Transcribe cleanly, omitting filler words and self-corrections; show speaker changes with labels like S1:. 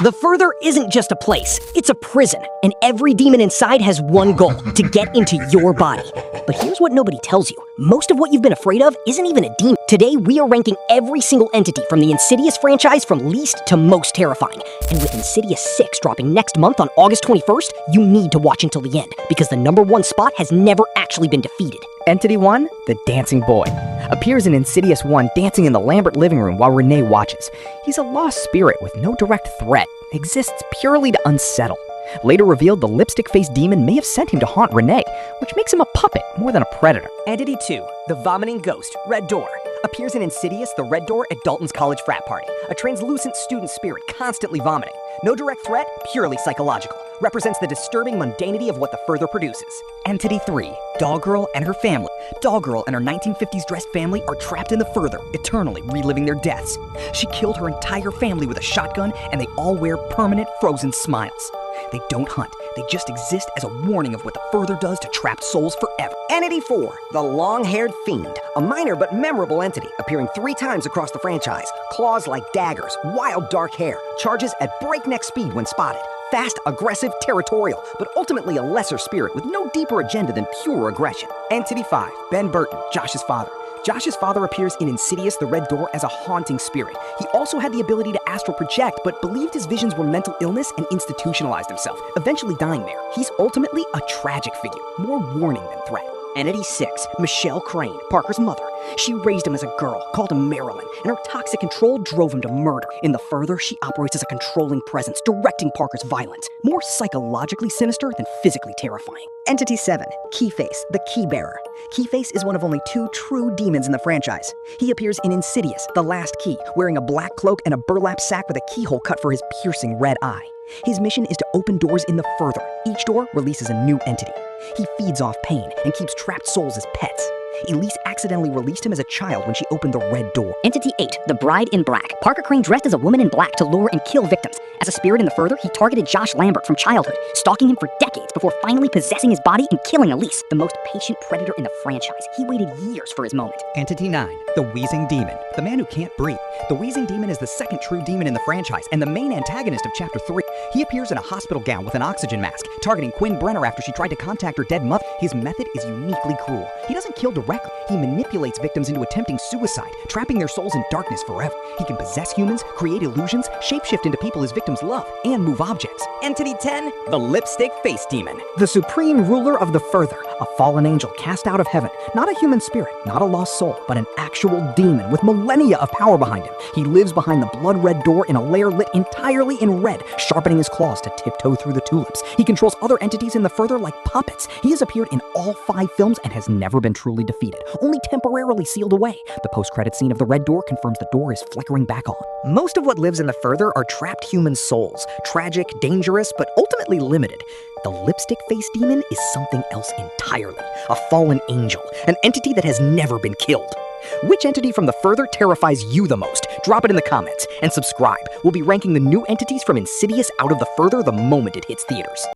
S1: The Further isn't just a place, it's a prison, and every demon inside has one goal, to get into your body. But here's what nobody tells you. Most of what you've been afraid of isn't even a demon. Today, we are ranking every single entity from the Insidious franchise from least to most terrifying. And with Insidious 6 dropping next month on August 21st, you need to watch until the end, because the #1 spot has never actually been defeated.
S2: Entity 1, the Dancing Boy, appears in Insidious 1 dancing in the Lambert living room while Renee watches. He's a lost spirit with no direct threat, exists purely to unsettle. Later revealed, the lipstick-faced demon may have sent him to haunt Renee, which makes him a puppet more than a predator.
S1: Entity 2, the Vomiting Ghost, Red Door, appears in Insidious, the Red Door at Dalton's college frat party. A translucent student spirit constantly vomiting. No direct threat, purely psychological. Represents the disturbing mundanity of what the Further produces.
S2: Entity 3, Doll Girl and her family. Doll Girl and her 1950s dressed family are trapped in the Further, eternally reliving their deaths. She killed her entire family with a shotgun, and they all wear permanent frozen smiles. They don't hunt, they just exist as a warning of what the Further does to trapped souls forever.
S1: Entity 4, the Long-Haired Fiend, a minor but memorable entity, appearing 3 times across the franchise. Claws like daggers, wild dark hair, charges at breakneck speed when spotted. Fast, aggressive, territorial, but ultimately a lesser spirit with no deeper agenda than pure aggression.
S2: Entity 5, Ben Burton, Josh's father. Josh's father appears in Insidious, the Red Door as a haunting spirit. He also had the ability to astral project, but believed his visions were mental illness and institutionalized himself, eventually dying there. He's ultimately a tragic figure, more warning than threat.
S1: Entity 6, Michelle Crane, Parker's mother. She raised him as a girl, called him Marilyn, and her toxic control drove him to murder. In the Further, she operates as a controlling presence, directing Parker's violence. More psychologically sinister than physically terrifying. Entity 7, Keyface, the Keybearer. Keyface is one of only 2 true demons in the franchise. He appears in Insidious, The Last Key, wearing a black cloak and a burlap sack with a keyhole cut for his piercing red eye. His mission is to open doors in the Further. Each door releases a new entity. He feeds off pain and keeps trapped souls as pets. Elise accidentally released him as a child when she opened the Red Door.
S3: Entity 8, the Bride in Black. Parker Crane dressed as a woman in black to lure and kill victims. As a spirit in the Further, he targeted Josh Lambert from childhood, stalking him for decades before finally possessing his body and killing Elise, the most patient predator in the franchise. He waited years for his moment.
S2: Entity 9, the Wheezing Demon, the man who can't breathe. The Wheezing Demon is the second true demon in the franchise and the main antagonist of Chapter 3. He appears in a hospital gown with an oxygen mask, targeting Quinn Brenner after she tried to contact her dead mother. His method is uniquely cruel. He doesn't kill directly. He manipulates victims into attempting suicide, trapping their souls in darkness forever. He can possess humans, create illusions, shapeshift into people his victims love, and move objects.
S1: Entity 10, the Lipstick Face Demon. The supreme ruler of the Further, a fallen angel cast out of heaven. Not a human spirit, not a lost soul, but an actual demon with millennia of power behind him. He lives behind the blood-red door in a lair lit entirely in red, sharpening his claws to tiptoe through the tulips. He controls other entities in the Further like puppets. He has appeared in all 5 films and has never been truly defeated, only temporarily sealed away. The post-credit scene of the Red Door confirms the door is flickering back on. Most of what lives in the Further are trapped human souls, tragic, dangerous, but ultimately limited. The Lipstick Face Demon is something else entirely, a fallen angel, an entity that has never been killed. Which entity from the Further terrifies you the most? Drop it in the comments, and subscribe. We'll be ranking the new entities from Insidious out of the Further the moment it hits theaters.